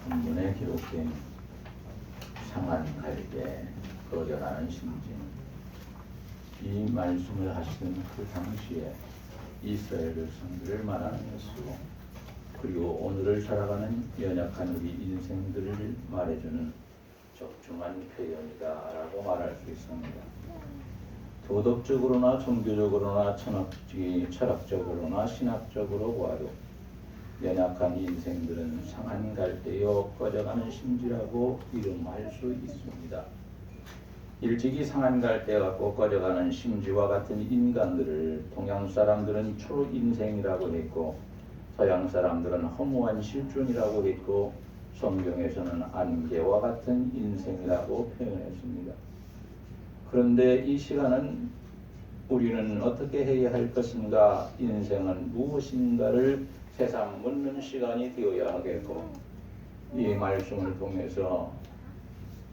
본문에 기록된 상한 갈대 거절하는 심지, 이 말씀을 하시던 그 당시에 이스라엘 백성들을 말하는 것이고, 그리고 오늘을 살아가는 연약한 우리 인생들을 말해주는 적중한 표현이다라고 말할 수 있습니다. 도덕적으로나 종교적으로나 철학적으로나 신학적으로 보아도 연약한 인생들은 상한 갈대요 꺼져가는 심지라고 이름할 수 있습니다. 일찍이 상한 갈대 같고 꺼져가는 심지와 같은 인간들을 동양 사람들은 초인생이라고 했고, 서양 사람들은 허무한 실존이라고 했고, 성경에서는 안개와 같은 인생이라고 표현했습니다. 그런데 이 시간은 우리는 어떻게 해야 할 것인가, 인생은 무엇인가를 새삼 묻는 시간이 되어야 하겠고, 이 말씀을 통해서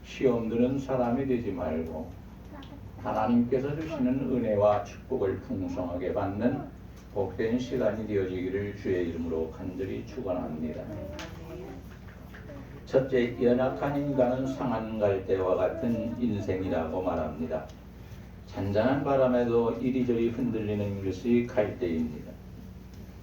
시험 드는 사람이 되지 말고 하나님께서 주시는 은혜와 축복을 풍성하게 받는 복된 시간이 되어지기를 주의 이름으로 간절히 축원합니다. 첫째, 연약한 인간은 상한 갈대와 같은 인생이라고 말합니다. 잔잔한 바람에도 이리저리 흔들리는 것이 갈대입니다.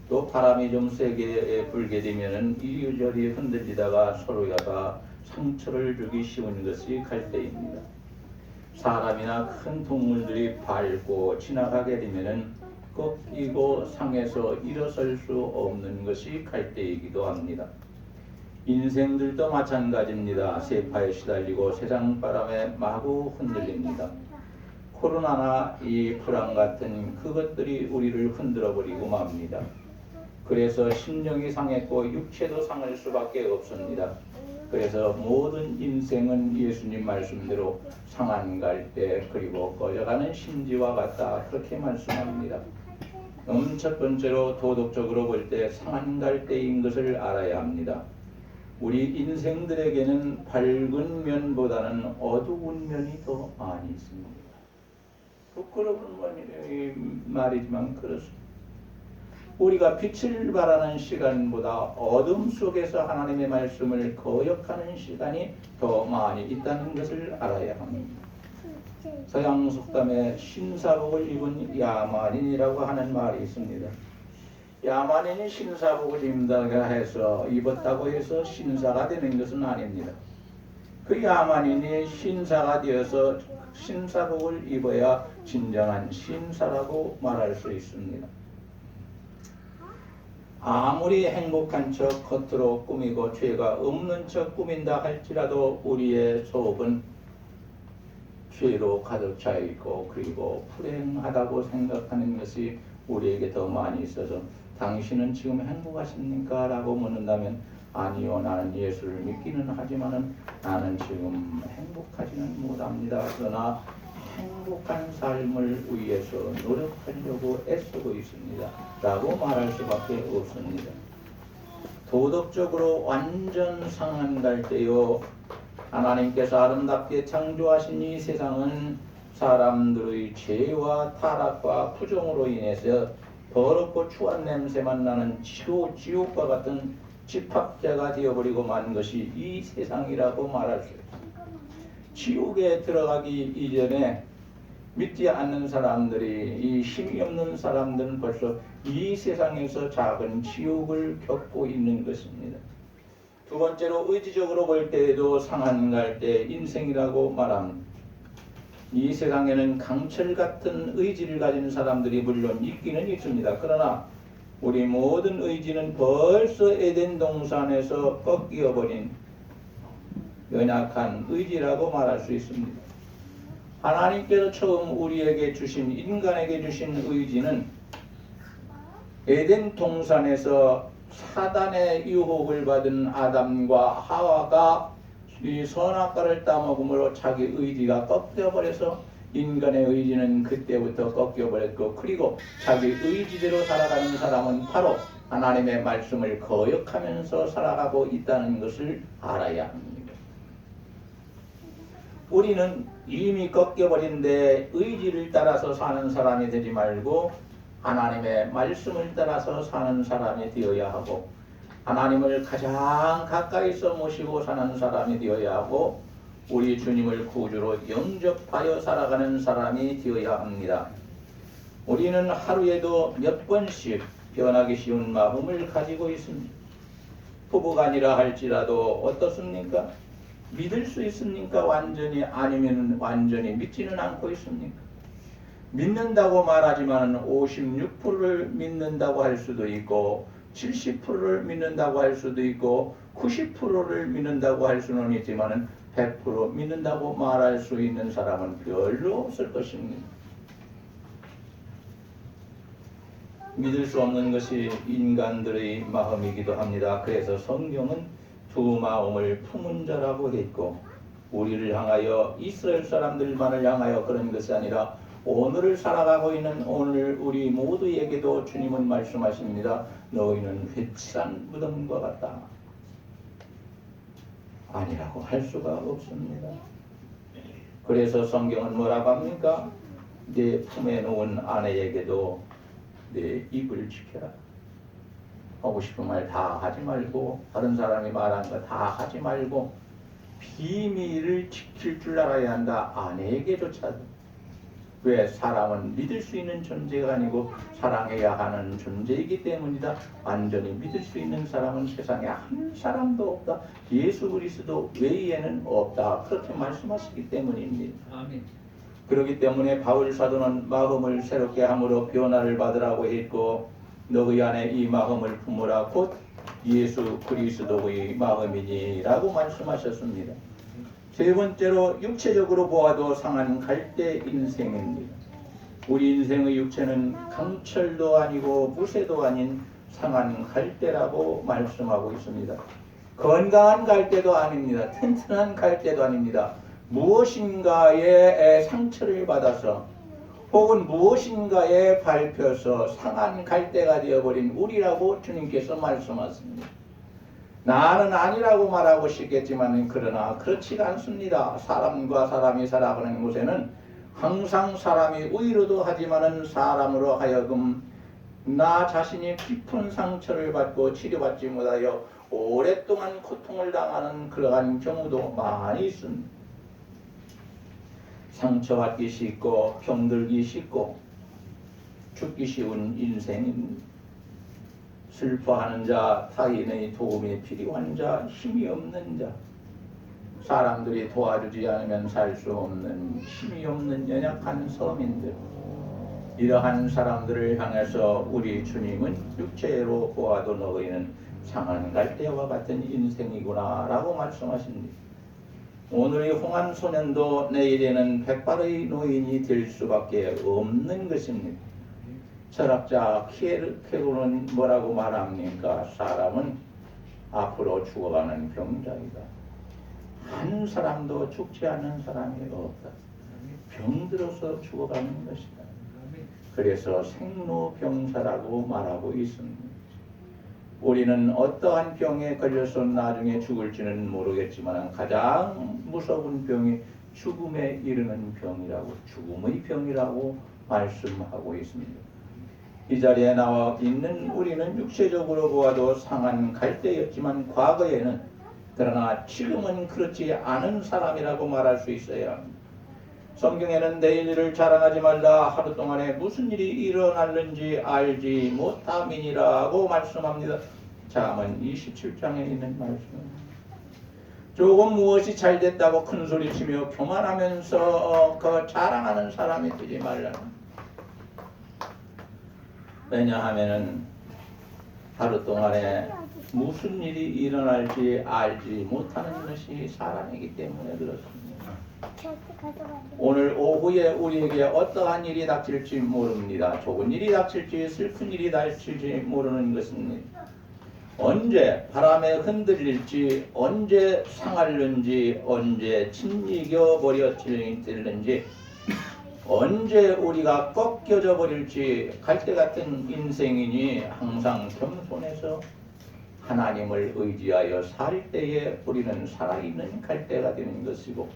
또 바람이 좀 세게 불게 되면 이리저리 흔들리다가 서로가 상처를 주기 쉬운 것이 갈대입니다. 사람이나 큰 동물들이 밟고 지나가게 되면 꺾이고 상해서 일어설 수 없는 것이 갈대이기도 합니다. 인생들도 마찬가지입니다. 세파에 시달리고 세상 바람에 마구 흔들립니다. 코로나나 이 불안 같은 그것들이 우리를 흔들어버리고 맙니다. 그래서 심령이 상했고 육체도 상할 수밖에 없습니다. 그래서 모든 인생은 예수님 말씀대로 상한 갈대 그리고 꺼져가는 심지와 같다, 그렇게 말씀합니다. 첫 번째로 도덕적으로 볼 때 상한 갈대인 것을 알아야 합니다. 우리 인생들에게는 밝은 면보다는 어두운 면이 더 많이 있습니다. 부끄러운 말이지만 그렇습니다. 우리가 빛을 발하는 시간보다 어둠 속에서 하나님의 말씀을 거역하는 시간이 더 많이 있다는 것을 알아야 합니다. 서양 속담에 신사복을 입은 야만인이라고 하는 말이 있습니다. 야만인이 신사복을 입었다고 해서 신사가 되는 것은 아닙니다. 그 야만인이 신사가 되어서 신사복을 입어야 진정한 신사라고 말할 수 있습니다. 아무리 행복한 척 겉으로 꾸미고 죄가 없는 척 꾸민다 할지라도 우리의 속은 죄로 가득 차 있고, 그리고 불행하다고 생각하는 것이 우리에게 더 많이 있어서 당신은 지금 행복하십니까? 라고 묻는다면 아니요, 나는 예수를 믿기는 하지만은 나는 지금 행복하지는 못합니다. 그러나 행복한 삶을 위해서 노력하려고 애쓰고 있습니다. 라고 말할 수밖에 없습니다. 도덕적으로 완전 상한 갈대요, 하나님께서 아름답게 창조하신 이 세상은 사람들의 죄와 타락과 부정으로 인해서 더럽고 추한 냄새만 나는 지옥과 같은 집합자가 되어버리고 만 것이 이 세상이라고 말할 수 있습니다. 지옥에 들어가기 이전에 믿지 않는 사람들이, 이 힘이 없는 사람들은 벌써 이 세상에서 작은 지옥을 겪고 있는 것입니다. 두 번째로 의지적으로 볼 때에도 상한 갈대 인생이라고 말합니다. 이 세상에는 강철 같은 의지를 가진 사람들이 물론 있기는 있습니다. 그러나 우리 모든 의지는 벌써 에덴 동산에서 꺾여버린 연약한 의지라고 말할 수 있습니다. 하나님께서 처음 우리에게 주신, 인간에게 주신 의지는 에덴 동산에서 사단의 유혹을 받은 아담과 하와가 이 선악과를 따먹음으로 자기 의지가 꺾여버려서 인간의 의지는 그때부터 꺾여버렸고, 그리고 자기 의지대로 살아가는 사람은 바로 하나님의 말씀을 거역하면서 살아가고 있다는 것을 알아야 합니다. 우리는 이미 꺾여버린데 의지를 따라서 사는 사람이 되지 말고 하나님의 말씀을 따라서 사는 사람이 되어야 하고, 하나님을 가장 가까이서 모시고 사는 사람이 되어야 하고 우리 주님을 구주로 영접하여 살아가는 사람이 되어야 합니다. 우리는 하루에도 몇 번씩 변하기 쉬운 마음을 가지고 있습니다. 부부간이라 할지라도 어떻습니까? 믿을 수 있습니까? 완전히 아니면 완전히 믿지는 않고 있습니까? 믿는다고 말하지만 56%를 믿는다고 할 수도 있고 70%를 믿는다고 할 수도 있고 90%를 믿는다고 할 수는 있지만 100% 믿는다고 말할 수 있는 사람은 별로 없을 것입니다. 믿을 수 없는 것이 인간들의 마음이기도 합니다. 그래서 성경은 두 마음을 품은 자라고 했고 우리를 향하여 이스라엘 사람들만을 향하여 그런 것이 아니라 오늘을 살아가고 있는 오늘 우리 모두에게도 주님은 말씀하십니다. 너희는 회칠한 무덤과 같다. 아니라고 할 수가 없습니다. 그래서 성경은 뭐라고 합니까? 내 품에 놓은 아내에게도 내 입을 지켜라. 하고 싶은 말 다 하지 말고 다른 사람이 말한 거 다 하지 말고 비밀을 지킬 줄 알아야 한다. 아내에게조차도. 왜? 사람은 믿을 수 있는 존재가 아니고 사랑해야 하는 존재이기 때문이다. 완전히 믿을 수 있는 사람은 세상에 한 사람도 없다. 예수 그리스도 외에는 없다. 그렇게 말씀하시기 때문입니다. 아멘. 그렇기 때문에 바울 사도는 마음을 새롭게 함으로 변화를 받으라고 했고 너희 안에 이 마음을 품으라 곧 예수 그리스도의 마음이니라고 말씀하셨습니다. 세 번째로 육체적으로 보아도 상한 갈대 인생입니다. 우리 인생의 육체는 강철도 아니고 무쇠도 아닌 상한 갈대라고 말씀하고 있습니다. 건강한 갈대도 아닙니다. 튼튼한 갈대도 아닙니다. 무엇인가의 상처를 받아서 혹은 무엇인가에 밟혀서 상한 갈대가 되어버린 우리라고 주님께서 말씀하십니다. 나는 아니라고 말하고 싶겠지만 그러나 그렇지가 않습니다. 사람과 사람이 살아가는 곳에는 항상 사람이 의로도 하지만 사람으로 하여금 나 자신이 깊은 상처를 받고 치료받지 못하여 오랫동안 고통을 당하는 그러한 경우도 많이 있습니다. 상처받기 쉽고 병들기 쉽고 죽기 쉬운 인생입니다. 슬퍼하는 자, 타인의 도움이 필요한 자, 힘이 없는 자, 사람들이 도와주지 않으면 살 수 없는 힘이 없는 연약한 서민들, 이러한 사람들을 향해서 우리 주님은 육체로 보아도 너희는 상한 갈대와 같은 인생이구나 라고 말씀하십니다. 오늘의 홍한 소년도 내일에는 백발의 노인이 될 수밖에 없는 것입니다. 철학자 키에르케고는 뭐라고 말합니까? 사람은 앞으로 죽어가는 병자이다. 한 사람도 죽지 않는 사람이 없다. 병들어서 죽어가는 것이다. 그래서 생로병사라고 말하고 있습니다. 우리는 어떠한 병에 걸려서 나중에 죽을지는 모르겠지만 가장 무서운 병이 죽음에 이르는 병이라고, 죽음의 병이라고 말씀하고 있습니다. 이 자리에 나와 있는 우리는 육체적으로 보아도 상한 갈대였지만 과거에는, 그러나 지금은 그렇지 않은 사람이라고 말할 수 있어야 합니다. 성경에는 내일 일을 자랑하지 말라, 하루 동안에 무슨 일이 일어날는지 알지 못함이니라고 말씀합니다. 잠언 27장에 있는 말씀입니다. 조금 무엇이 잘 됐다고 큰 소리치며 교만하면서 그 자랑하는 사람이 되지 말라. 왜냐하면은 하루 동안에 무슨 일이 일어날지 알지 못하는 것이 사람이기 때문에 그렇습니다. 오늘 오후에 우리에게 어떠한 일이 닥칠지 모릅니다. 좋은 일이 닥칠지 슬픈 일이 닥칠지 모르는 것입니다. 언제 바람에 흔들릴지, 언제 상할는지, 언제 짓이겨 버려질는지, 언제 우리가 꺾여져 버릴지 갈대 같은 인생이니 항상 겸손해서 하나님을 의지하여 살 때에 우리는 살아있는 갈대가 되는 것이고,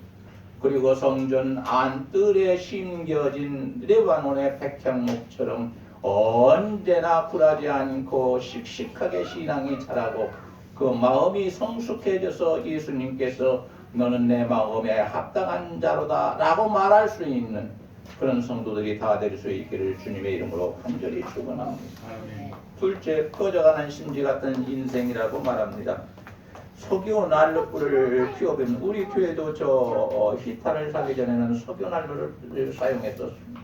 그리고 성전 안뜰에 심겨진 레바논의 백향목처럼 언제나 굴하지 않고 씩씩하게 신앙이 자라고 그 마음이 성숙해져서 예수님께서 너는 내 마음에 합당한 자로다 라고 말할 수 있는 그런 성도들이 다 될 수 있기를 주님의 이름으로 간절히 축원합니다. 둘째, 꺼져가는 심지 같은 인생이라고 말합니다. 석유 난로불을 피워보면 우리 교회도 히타를 사기 전에는 석유 난로를 사용했었습니다.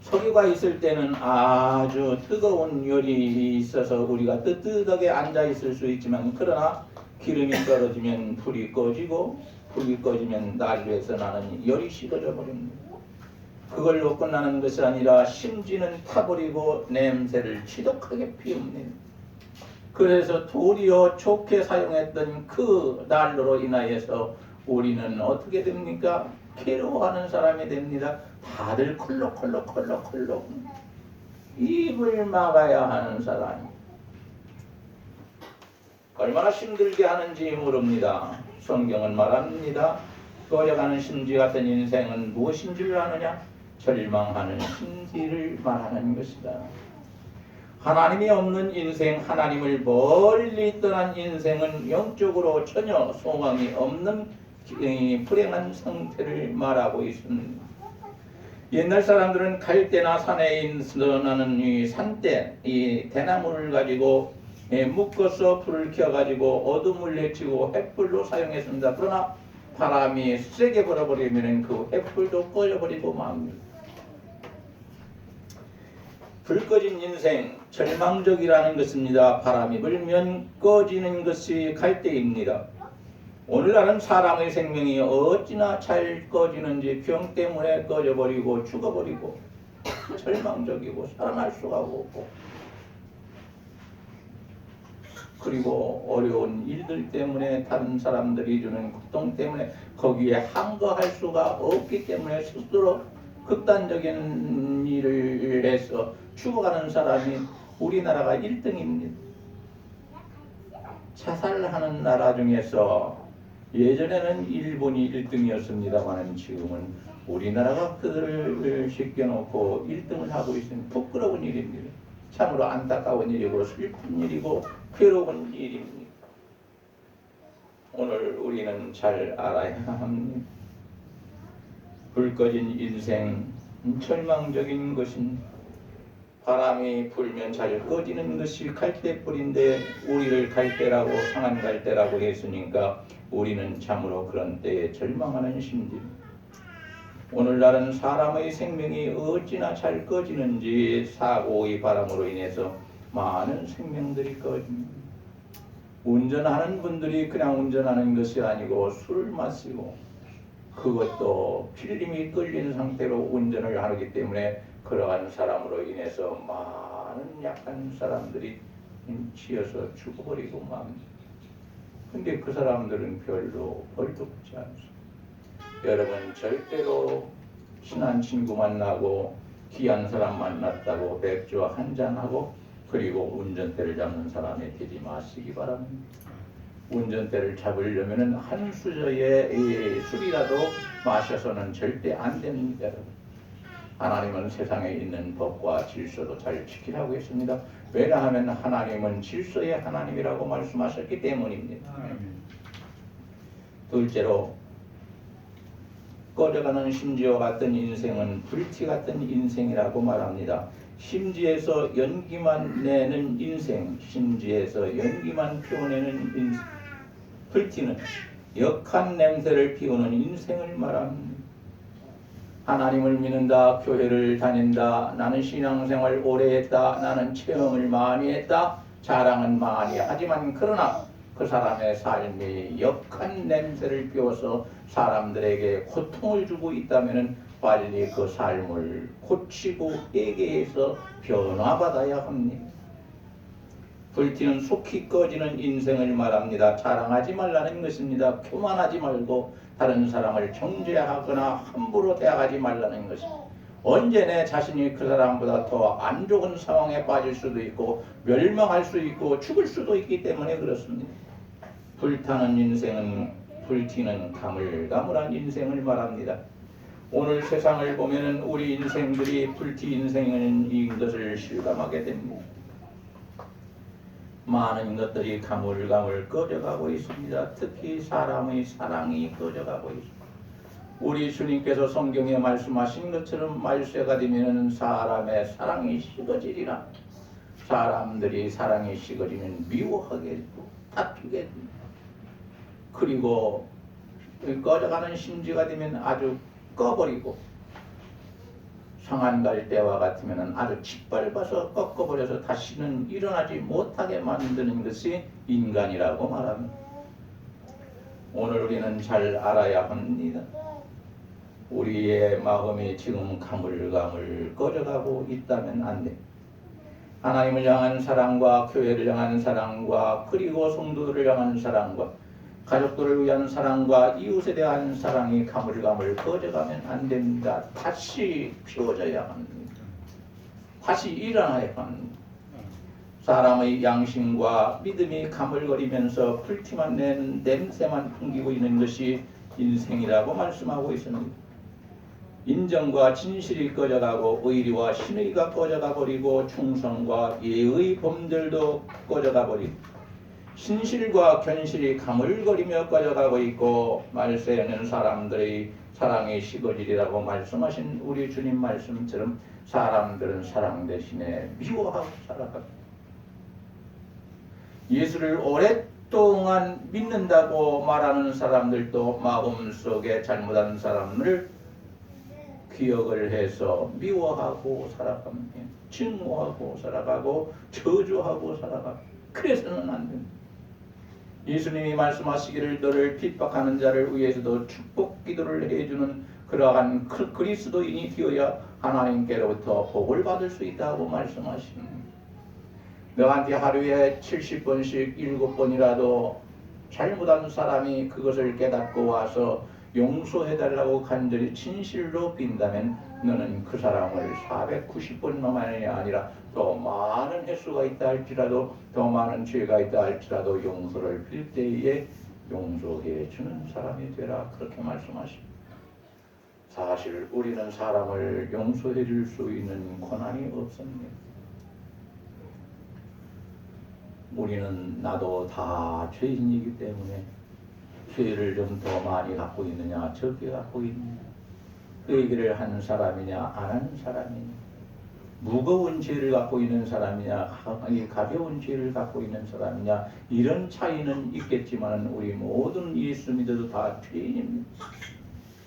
석유가 있을 때는 아주 뜨거운 열이 있어서 우리가 뜨뜻하게 앉아 있을 수 있지만 그러나 기름이 떨어지면 불이 꺼지고 불이 꺼지면 난로에서 나는 열이 식어져 버립니다. 그걸로 끝나는 것이 아니라 심지는 타버리고 냄새를 지독하게 피웁니다. 그래서 도리어 좋게 사용했던 그 난로로 인하여서 우리는 어떻게 됩니까? 괴로워하는 사람이 됩니다. 다들 콜록콜록 입을 막아야 하는 사람이 얼마나 힘들게 하는지 모릅니다. 성경은 말합니다. 꺼져가는 심지 같은 인생은 무엇인 줄 아느냐? 절망하는 심지를 말하는 것이다. 하나님이 없는 인생, 하나님을 멀리 떠난 인생은 영적으로 전혀 소망이 없는 불행한 상태를 말하고 있습니다. 옛날 사람들은 갈대나 산에 있는 이 산대, 이 대나무를 가지고 묶어서 불을 켜가지고 어둠을 헤치고 횃불로 사용했습니다. 그러나 바람이 세게 불어버리면 그 횃불도 꺼져버리고 맙니다. 불 꺼진 인생, 절망적이라는 것입니다. 바람이 불면 꺼지는 것이 갈대입니다. 오늘날은 사람의 생명이 어찌나 잘 꺼지는지 병 때문에 꺼져버리고 죽어버리고 절망적이고 살아날 수가 없고 그리고 어려운 일들 때문에 다른 사람들이 주는 고통 때문에 거기에 항거할 수가 없기 때문에 스스로 극단적인 일을 해서 죽어가는 사람이 우리나라가 1등입니다. 자살하는 나라 중에서 예전에는 일본이 1등이었습니다만 지금은 우리나라가 그들을 시켜놓고 1등을 하고 있으니 부끄러운 일입니다. 참으로 안타까운 일이고 슬픈 일이고 괴로운 일입니다. 오늘 우리는 잘 알아야 합니다. 불 꺼진 인생, 절망적인 것은 바람이 불면 잘 꺼지는 것이 갈대불인데 우리를 갈대라고 상한 갈대라고 했으니까 우리는 참으로 그런 때에 절망하는 심지. 오늘날은 사람의 생명이 어찌나 잘 꺼지는지 사고의 바람으로 인해서 많은 생명들이 꺼집니다. 운전하는 분들이 그냥 운전하는 것이 아니고 술을 마시고 그것도 필름이 끌린 상태로 운전을 하기 때문에 그러한 사람으로 인해서 많은 약한 사람들이 치여서 죽어버리고 맙니다. 근데 그 사람들은 별로 벌도 받지 않습니다. 여러분 절대로 친한 친구 만나고 귀한 사람 만났다고 맥주 한잔하고 그리고 운전대를 잡는 사람이 되지 마시기 바랍니다. 운전대를 잡으려면 한 수저의 술이라도 마셔서는 절대 안 됩니다. 하나님은 세상에 있는 법과 질서도 잘 지키라고 했습니다. 왜냐하면 하나님은 질서의 하나님이라고 말씀하셨기 때문입니다. 둘째로 꺼져가는 심지와 같은 인생은 불티 같은 인생이라고 말합니다. 심지에서 연기만 내는 인생, 심지에서 연기만 피워내는 인생. 불티는 역한 냄새를 피우는 인생을 말합니다. 하나님을 믿는다, 교회를 다닌다, 나는 신앙생활 오래 했다, 나는 체험을 많이 했다, 자랑은 많이 하지만 그러나 그 사람의 삶이 역한 냄새를 피워서 사람들에게 고통을 주고 있다면 빨리 그 삶을 고치고 회개해서 변화받아야 합니다. 불티는 속히 꺼지는 인생을 말합니다. 자랑하지 말라는 것입니다. 교만하지 말고 다른 사람을 정죄하거나 함부로 대하지 말라는 것입니다. 언제 내 자신이 그 사람보다 더 안 좋은 상황에 빠질 수도 있고 멸망할 수 있고 죽을 수도 있기 때문에 그렇습니다. 불타는 인생은 불티는 가물가물한 인생을 말합니다. 오늘 세상을 보면은 우리 인생들이 불티 인생인 것을 실감하게 됩니다. 많은 것들이 가물가물 꺼져가고 있습니다. 특히 사람의 사랑이 꺼져가고 있습니다. 우리 주님께서 성경에 말씀하신 것처럼 말세가 되면 사람의 사랑이 식어지리라. 사람들이 사랑이 식어지면 미워하겠고 다투겠고, 그리고 꺼져가는 심지가 되면 아주 꺼버리고, 상한 갈 때와 같으면 아주 짓밟아서 꺾어버려서 다시는 일어나지 못하게 만드는 것이 인간이라고 말합니다. 오늘 우리는 잘 알아야 합니다. 우리의 마음이 지금 가물가물 꺼져가고 있다면 안 돼. 하나님을 향한 사랑과 교회를 향한 사랑과 그리고 성도들을 향한 사랑과 가족들을 위한 사랑과 이웃에 대한 사랑이 가물가물 꺼져가면 안 됩니다. 다시 피워져야 합니다. 다시 일어나야 합니다. 사람의 양심과 믿음이 가물거리면서 불티만 내는 냄새만 풍기고 있는 것이 인생이라고 말씀하고 있습니다. 인정과 진실이 꺼져가고 의리와 신의가 꺼져가 버리고 충성과 예의 범절도 꺼져가 버리고 신실과 견실이 가물거리며 꺼져가고 있고, 말세에는 사람들의 사랑이 식어지리라고 말씀하신 우리 주님 말씀처럼 사람들은 사랑 대신에 미워하고 살아갑니다. 예수를 오랫동안 믿는다고 말하는 사람들도 마음속에 잘못한 사람을 기억을 해서 미워하고 살아갑니다. 증오하고 살아가고 저주하고 살아가고, 그래서는 안 됩니다. 예수님이 말씀하시기를 너를 핍박하는 자를 위해서도 축복 기도를 해주는 그러한 그리스도인이 되어야 하나님께로부터 복을 받을 수 있다고 말씀하십니다. 너한테 하루에 70번씩 7번이라도 잘못한 사람이 그것을 깨닫고 와서 용서해달라고 간절히 진실로 빈다면 너는 그 사람을 490번만이 아니라 더 많은 횟수가 있다 할지라도, 더 많은 죄가 있다 할지라도 용서를 빌 때에 용서해 주는 사람이 되라, 그렇게 말씀하십니다. 사실 우리는 사람을 용서해 줄 수 있는 권한이 없습니다. 우리는 나도 다 죄인이기 때문에 죄를 좀 더 많이 갖고 있느냐 적게 갖고 있느냐, 회개를 하는 사람이냐 안 하는 사람이냐, 무거운 죄를 갖고 있는 사람이냐 가벼운 죄를 갖고 있는 사람이냐, 이런 차이는 있겠지만 우리 모든 예수 믿어도 다 죄인입니다.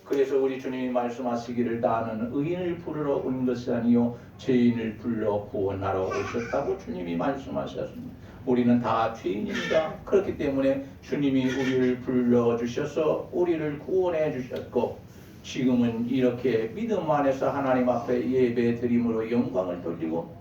그래서 우리 주님이 말씀하시기를 나는 의인을 부르러 온 것이 아니요 죄인을 불러 구원하러 오셨다고 주님이 말씀하셨습니다. 우리는 다 죄인입니다. 그렇기 때문에 주님이 우리를 불러주셔서 우리를 구원해 주셨고, 지금은 이렇게 믿음 안에서 하나님 앞에 예배 드림으로 영광을 돌리고,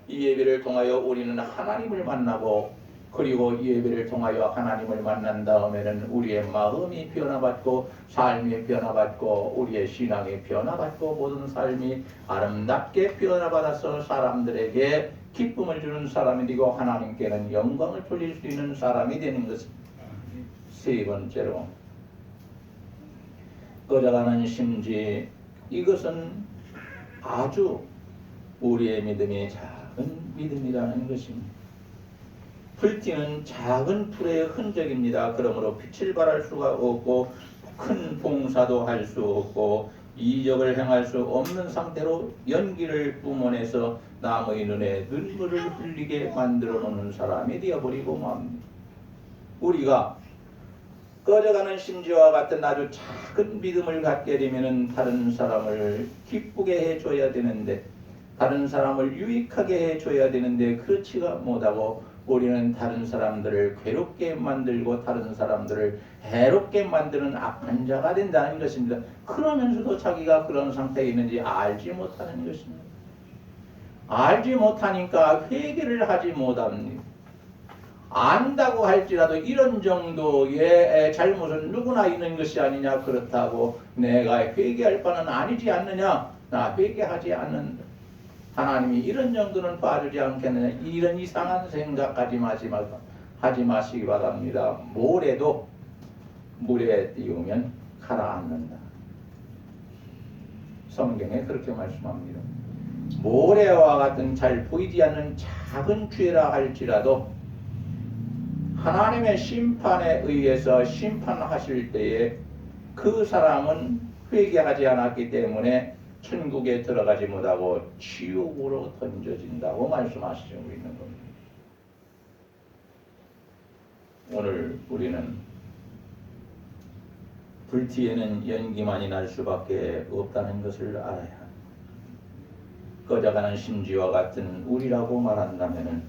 이 예배를 통하여 우리는 하나님을 만나고, 그리고 이 예배를 통하여 하나님을 만난 다음에는 우리의 마음이 변화받고 삶이 변화받고 우리의 신앙이 변화받고 모든 삶이 아름답게 변화받아서 사람들에게 기쁨을 주는 사람이 되고 하나님께는 영광을 돌릴 수 있는 사람이 되는 것입니다. 세 번째로, 꺼져가는 심지, 이것은 아주 우리의 믿음이 작은 믿음이라는 것입니다. 불티는 작은 불의 흔적입니다. 그러므로 빛을 발할 수가 없고 큰 봉사도 할 수 없고 이적을 행할 수 없는 상태로 연기를 뿜어내서 남의 눈에 눈물을 흘리게 만들어 놓는 사람이 되어버리고 맙니다. 우리가 꺼져가는 심지와 같은 아주 작은 믿음을 갖게 되면 다른 사람을 기쁘게 해줘야 되는데, 다른 사람을 유익하게 해줘야 되는데 그렇지가 못하고 우리는 다른 사람들을 괴롭게 만들고 다른 사람들을 해롭게 만드는 악한 자가 된다는 것입니다. 그러면서도 자기가 그런 상태에 있는지 알지 못하는 것입니다. 알지 못하니까 회개를 하지 못합니다. 안다고 할지라도 이런 정도의 잘못은 누구나 있는 것이 아니냐, 그렇다고 내가 회개할 바는 아니지 않느냐, 나 회개하지 않는다. 하나님이 이런 정도는 봐주지 않겠느냐, 이런 이상한 생각하지 마시기 바랍니다. 모래도 물에 띄우면 가라앉는다. 성경에 그렇게 말씀합니다. 모래와 같은 잘 보이지 않는 작은 죄라 할지라도 하나님의 심판에 의해서 심판하실 때에 그 사람은 회개하지 않았기 때문에 천국에 들어가지 못하고 지옥으로 던져진다고 말씀하시고 있는 겁니다. 오늘 우리는 불티에는 연기만이 날 수밖에 없다는 것을 알아야 합니다. 꺼져가는 심지와 같은 우리라고 말한다면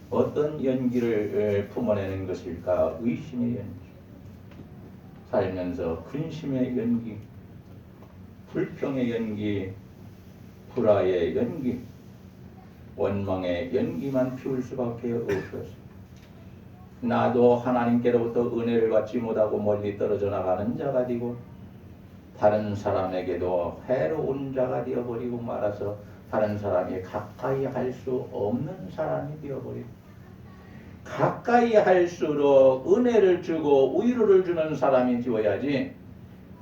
어떤 연기를 품어내는 것일까? 의심의 연기, 살면서 근심의 연기, 불평의 연기, 불화의 연기, 원망의 연기만 피울 수밖에 없었습니다. 나도 하나님께로부터 은혜를 받지 못하고 멀리 떨어져 나가는 자가 되고 다른 사람에게도 해로운 자가 되어버리고 말아서 다른 사람이 가까이 할 수 없는 사람이 되어버리고 가까이 할수록 은혜를 주고 위로를 주는 사람이 되어야지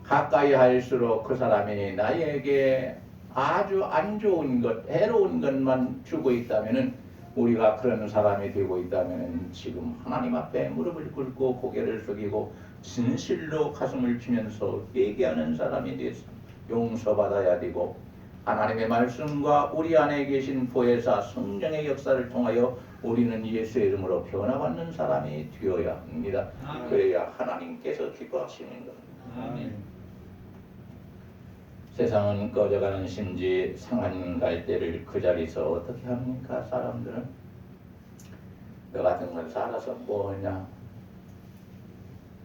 가까이 할수록 그 사람이 나에게 아주 안 좋은 것, 해로운 것만 주고 있다면은 우리가 그런 사람이 되고 있다면은 지금 하나님 앞에 무릎을 꿇고 고개를 숙이고 진실로 가슴을 치면서 회개하는 사람이 돼서 용서받아야 되고 하나님의 말씀과 우리 안에 계신 보혜사 성령의 역사를 통하여 우리는 예수의 이름으로 변화받는 사람이 되어야 합니다. 아멘. 그래야 하나님께서 기뻐하시는 겁니다. 아멘. 세상은 꺼져가는 심지 상한 갈대를 그 자리에서 어떻게 합니까? 사람들은 너 같은 건 살아서 뭐냐?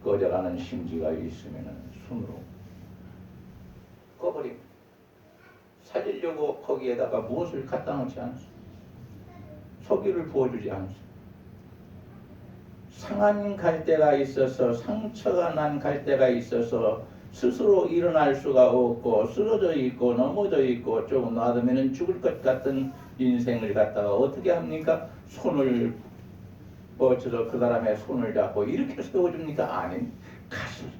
꺼져가는 심지가 있으면 숨으로 꺼버립니다. 살리려고 거기에다가 무엇을 갖다 놓지 않습니다. 석유를 부어주지 않습니다. 상한 갈대가 있어서 상처가 난 갈대가 있어서 스스로 일어날 수가 없고 쓰러져 있고 넘어져 있고 조금 놔두면 죽을 것 같은 인생을 갖다가 어떻게 합니까? 손을 뻗쳐서 그 사람의 손을 잡고 이렇게 세워줍니까? 아니, 가슴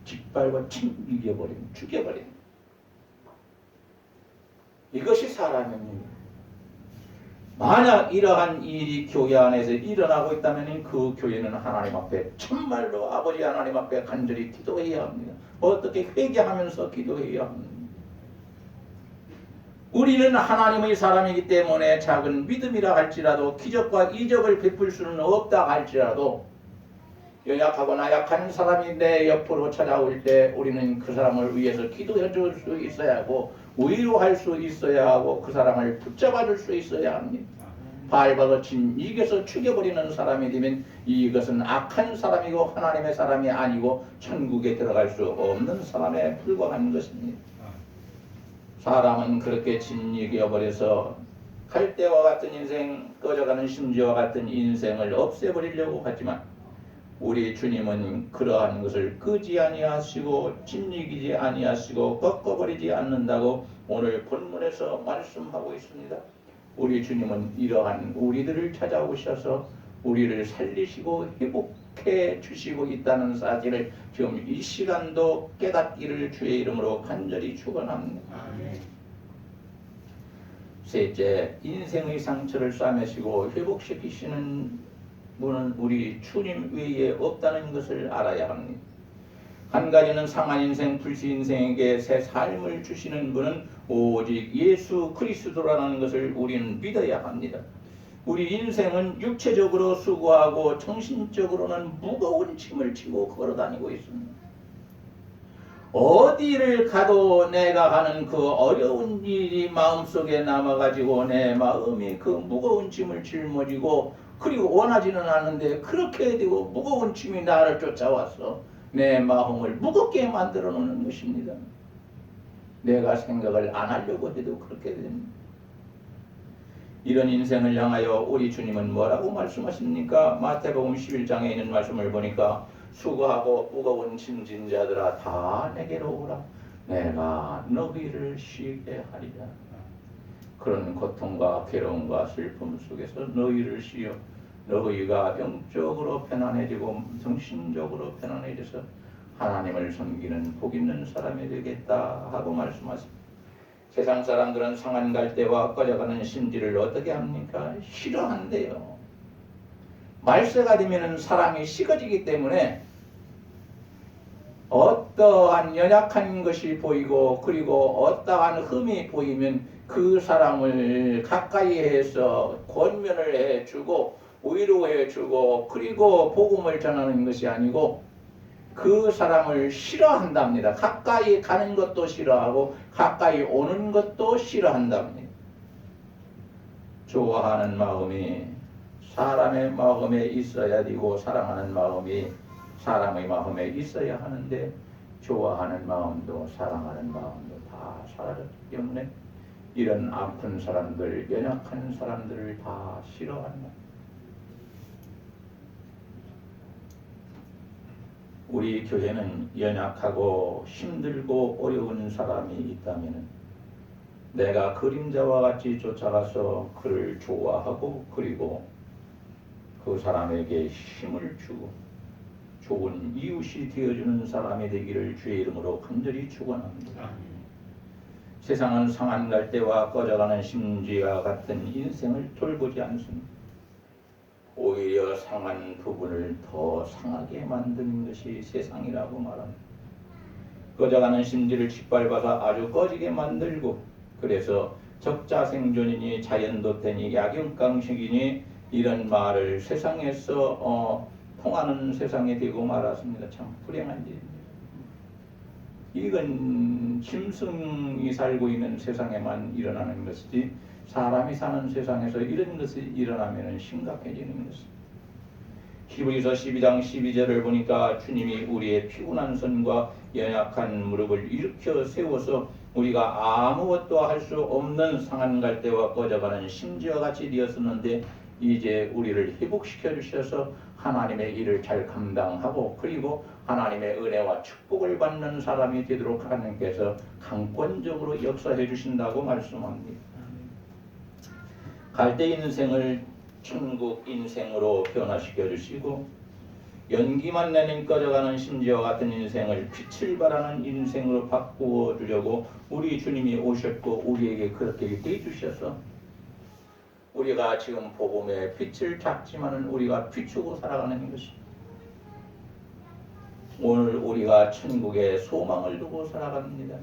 짓밟아 이겨버립니다. 죽여버립니다. 이것이 사람입니다. 만약 이러한 일이 교회 안에서 일어나고 있다면 그 교회는 하나님 앞에 정말로 아버지 하나님 앞에 간절히 기도해야 합니다. 어떻게 회개하면서 기도해야 합니다. 우리는 하나님의 사람이기 때문에 작은 믿음이라 할지라도 기적과 이적을 베풀 수는 없다 할지라도 연약하고 나약한 사람이 내 옆으로 찾아올 때 우리는 그 사람을 위해서 기도해 줄 수 있어야 하고 위로할 수 있어야 하고 그 사람을 붙잡아 줄 수 있어야 합니다. 발버둥 이겨서 죽여버리는 사람이 되면 이것은 악한 사람이고 하나님의 사람이 아니고 천국에 들어갈 수 없는 사람에 불과한 것입니다. 사람은 그렇게 진이겨버려서 갈대와 같은 인생, 꺼져가는 심지와 같은 인생을 없애버리려고 하지만 우리 주님은 그러한 것을 끄지 아니하시고 진이기지 아니하시고 꺾어버리지 않는다고 오늘 본문에서 말씀하고 있습니다. 우리 주님은 이러한 우리들을 찾아오셔서 우리를 살리시고 회복해 주시고 있다는 사실을 지금 이 시간도 깨닫기를 주의 이름으로 간절히 축원합니다. 셋째, 인생의 상처를 싸매시고 회복시키시는 분은 우리 주님 외에 없다는 것을 알아야 합니다. 한 가지는 상한 인생, 불시 인생에게 새 삶을 주시는 분은 오직 예수 그리스도라는 것을 우리는 믿어야 합니다. 우리 인생은 육체적으로 수고하고 정신적으로는 무거운 짐을 지고 걸어다니고 있습니다. 어디를 가도 내가 하는 그 어려운 일이 마음속에 남아가지고 내 마음이 그 무거운 짐을 짊어지고 그리고 원하지는 않는데 그렇게 되고 무거운 짐이 나를 쫓아와서 내 마음을 무겁게 만들어 놓는 것입니다. 내가 생각을 안 하려고 해도 그렇게 됩니다. 이런 인생을 향하여 우리 주님은 뭐라고 말씀하십니까? 마태복음 11장에 있는 말씀을 보니까 수고하고 무거운 짐진 자들아 다 내게로 오라. 내가 너희를 쉬게 하리라. 그런 고통과 괴로움과 슬픔 속에서 너희를 쉬어 너희가 영적으로 편안해지고 정신적으로 편안해져서 하나님을 섬기는 복 있는 사람이 되겠다 하고 말씀하십니다. 세상 사람들은 상한 갈대와 꺼져가는 심지를 어떻게 합니까? 싫어한대요. 말세가 되면 사람이 식어지기 때문에 어떠한 연약한 것이 보이고 그리고 어떠한 흠이 보이면 그 사람을 가까이 해서 권면을 해주고 위로해주고 그리고 복음을 전하는 것이 아니고 그 사람을 싫어한답니다. 가까이 가는 것도 싫어하고 가까이 오는 것도 싫어한답니다. 좋아하는 마음이 사람의 마음에 있어야 되고 사랑하는 마음이 사람의 마음에 있어야 하는데 좋아하는 마음도 사랑하는 마음도 다 사라졌기 때문에 이런 아픈 사람들, 연약한 사람들을 다 싫어한다. 우리 교회는 연약하고 힘들고 어려운 사람이 있다면 내가 그림자와 같이 쫓아가서 그를 좋아하고 그리고 그 사람에게 힘을 주고 좋은 이웃이 되어주는 사람이 되기를 주의 이름으로 간절히 축원합니다. 세상은 상한 갈대와 꺼져가는 심지와 같은 인생을 돌보지 않습니다. 오히려 상한 부분을 더 상하게 만드는 것이 세상이라고 말합니다. 꺼져가는 심지를 짓밟아서 아주 꺼지게 만들고 그래서 적자생존이니 자연도태니 약용강식이니 이런 말을 세상에서 통하는 세상이 되고 말았습니다. 참 불행한 일입니다. 이건 짐승이 살고 있는 세상에만 일어나는 것이지 사람이 사는 세상에서 이런 것이 일어나면 심각해지는 것입니다. 히브리서 12장 12절을 보니까 주님이 우리의 피곤한 손과 연약한 무릎을 일으켜 세워서 우리가 아무것도 할 수 없는 상한 갈대와 꺼져가는 심지와 같이 되었었는데 이제 우리를 회복시켜 주셔서 하나님의 일을 잘 감당하고 그리고 하나님의 은혜와 축복을 받는 사람이 되도록 하나님께서 강권적으로 역사해 주신다고 말씀합니다. 갈대 인생을 천국 인생으로 변화시켜 주시고 연기만 내는 꺼져가는 심지와 같은 인생을 빛을 발하는 인생으로 바꾸어 주려고 우리 주님이 오셨고 우리에게 그렇게 해 주셔서 우리가 지금 복음의 빛을 잡지만은 우리가 비추고 살아가는 것이 오늘 우리가 천국의 소망을 두고 살아갑니다.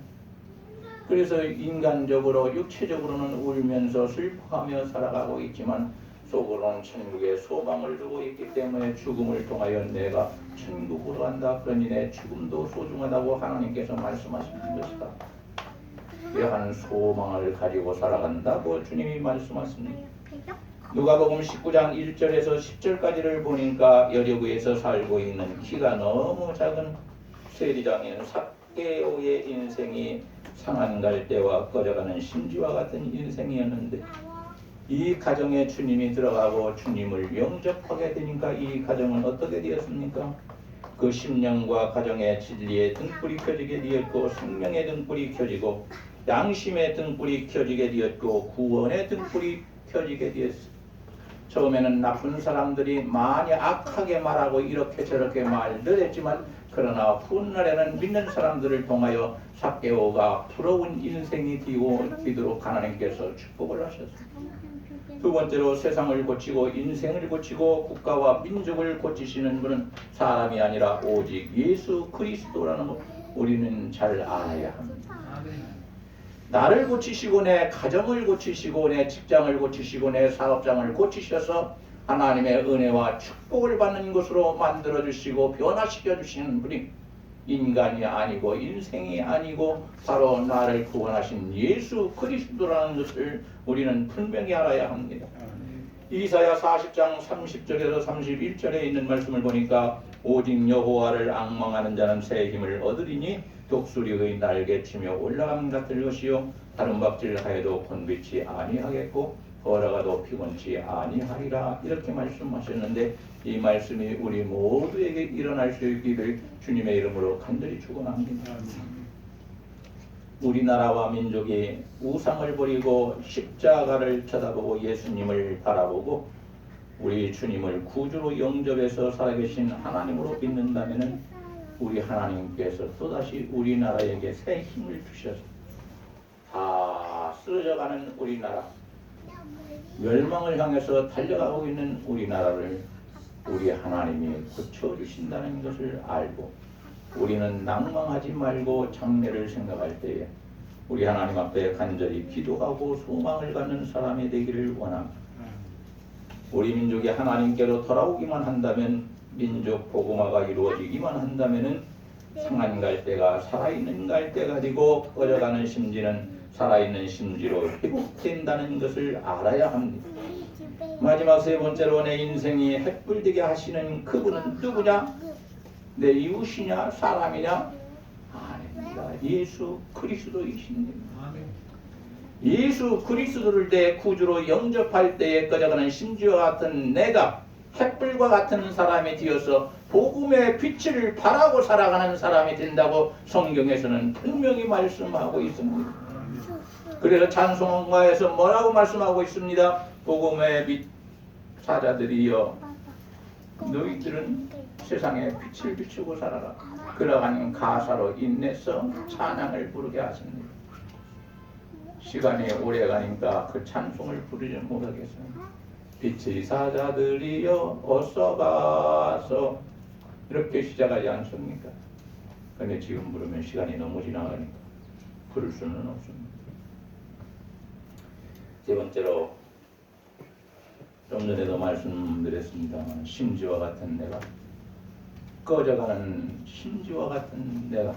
그래서 인간적으로 육체적으로는 울면서 슬퍼하며 살아가고 있지만 속으로는 천국의 소망을 두고 있기 때문에 죽음을 통하여 내가 천국으로 간다. 그러니 내 죽음도 소중하다고 하나님께서 말씀하시는 것이다. 이러한 소망을 가지고 살아간다고 주님이 말씀하십니다. 누가복음 19장 1절에서 10절까지를 보니까 여리고에서 살고 있는 키가 너무 작은 세리장인 삭개오의 인생이 상한 갈대와 꺼져가는 심지와 같은 인생이었는데 이 가정에 주님이 들어가고 주님을 영접하게 되니까 이 가정은 어떻게 되었습니까? 그 심령과 가정의 진리의 등불이 켜지게 되었고 생명의 등불이 켜지고 양심의 등불이 켜지게 되었고 구원의 등불이 켜지게 되었습니다. 처음에는 나쁜 사람들이 많이 악하게 말하고 이렇게 저렇게 말들 했지만 그러나 훗날에는 믿는 사람들을 통하여 삭개오가 부러운 인생이 되도록 하나님께서 축복을 하셨습니다. 두 번째로 세상을 고치고 인생을 고치고 국가와 민족을 고치시는 분은 사람이 아니라 오직 예수 그리스도라는 것 우리는 잘 알아야 합니다. 나를 고치시고 내 가정을 고치시고 내 직장을 고치시고 내 사업장을 고치셔서 하나님의 은혜와 축복을 받는 것으로 만들어 주시고 변화시켜 주시는 분이 인간이 아니고 인생이 아니고 바로 나를 구원하신 예수 그리스도라는 것을 우리는 분명히 알아야 합니다. 이사야 40장 30절에서 31절에 있는 말씀을 보니까 오직 여호와를 앙망하는 자는 새 힘을 얻으리니 독수리의 날개치며 올라감 같을 것이요 다른 박질하여도 곤비치 아니하겠고 걸어가도 피곤치 아니하리라 이렇게 말씀하셨는데 이 말씀이 우리 모두에게 일어날 수 있기를 주님의 이름으로 간절히 축원합니다. 우리나라와 민족이 우상을 버리고 십자가를 쳐다보고 예수님을 바라보고 우리 주님을 구주로 영접해서 살아계신 하나님으로 믿는다면 우리 하나님께서 또다시 우리나라에게 새 힘을 주셔서 다 쓰러져가는 우리나라, 멸망을 향해서 달려가고 있는 우리나라를 우리 하나님이 고쳐주신다는 것을 알고 우리는 낭망하지 말고 장래를 생각할 때에 우리 하나님 앞에 간절히 기도하고 소망을 갖는 사람이 되기를 원합니다. 우리 민족이 하나님께로 돌아오기만 한다면, 민족 복음화가 이루어지기만 한다면은 상한 갈대가 살아있는 갈대가 되고 꺼져가는 심지는 살아있는 심지로 회복된다는 것을 알아야 합니다. 마지막 세 번째로 내 인생이 햇불되게 하시는 그분은 누구냐? 내 이웃이냐? 사람이냐? 아닙니다. 예수 그리스도이십니다. 예수 그리스도를 내 구주로 영접할 때에 꺼져가는 심지와 같은 내가 햇불과 같은 사람이 되어서 복음의 빛을 발하고 살아가는 사람이 된다고 성경에서는 분명히 말씀하고 있습니다. 그래서 찬송가에서 뭐라고 말씀하고 있습니다. 복음의 빛 사자들이여 너희들은 세상에 빛을 비추고 살아라. 그러한 가사로 인내서 찬양을 부르게 하십니다. 시간이 오래 가니까 그 찬송을 부르지 못하겠습니다. 빛의 사자들이여 어서 가서 이렇게 시작하지 않습니까? 근데 지금 부르면 시간이 너무 지나가니까 부를 수는 없습니다. 세 번째로 좀 전에도 말씀드렸습니다만 심지와 같은 내가, 꺼져가는 심지와 같은 내가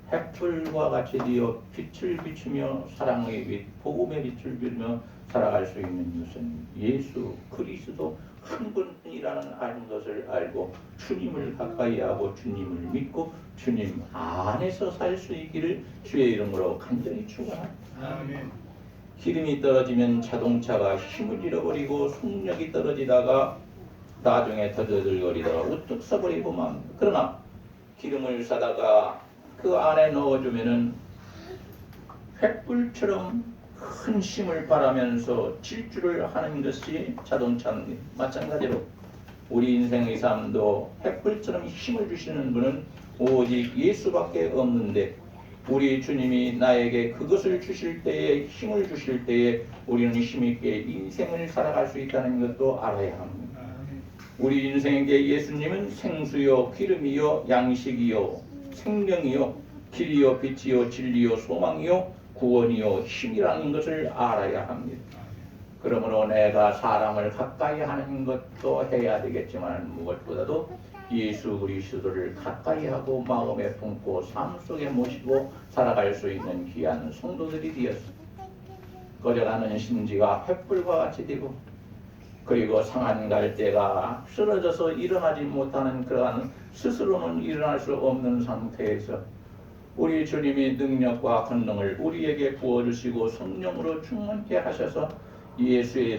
햇불과 같이 되어 빛을 비추며 사랑의 빛, 복음의 빛을 비추며 살아갈 수 있는 것은 예수 그리스도 한 분이라는 아는 것을 알고 주님을 가까이 하고 주님을 믿고 주님 안에서 살 수 있기를 주의 이름으로 간절히 축원합니다. 아멘. 기름이 떨어지면 자동차가 힘을 잃어버리고 속력이 떨어지다가 나중에 더들거리다가 우뚝 서버리고 맙니다. 그러나 기름을 사다가 그 안에 넣어주면은 횃불처럼 큰 힘을 발하면서 질주를 하는 것이 자동차입니다. 마찬가지로 우리 인생의 삶도 횃불처럼 힘을 주시는 분은 오직 예수밖에 없는데 우리 주님이 나에게 그것을 주실 때에, 힘을 주실 때에 우리는 힘있게 인생을 살아갈 수 있다는 것도 알아야 합니다. 우리 인생에게 예수님은 생수요 기름이요 양식이요 생명이요 길이요 빛이요 진리요 소망이요 구원이요 힘이라는 것을 알아야 합니다. 그러므로 내가 사람을 가까이 하는 것도 해야 되겠지만 무엇보다도 예수 그리스도를 가까이 하고 마음에 품고 삶 속에 모시고 살아갈 수 있는 귀한 성도들이 되었습니다. 꺼져가는 심지가 횃불과 같이 되고 그리고 상한 갈대가 쓰러져서 일어나지 못하는 그러한 스스로는 일어날 수 없는 상태에서 우리 주님이 능력과 권능을 우리에게 부어주시고 성령으로 충만케 하셔서 예수의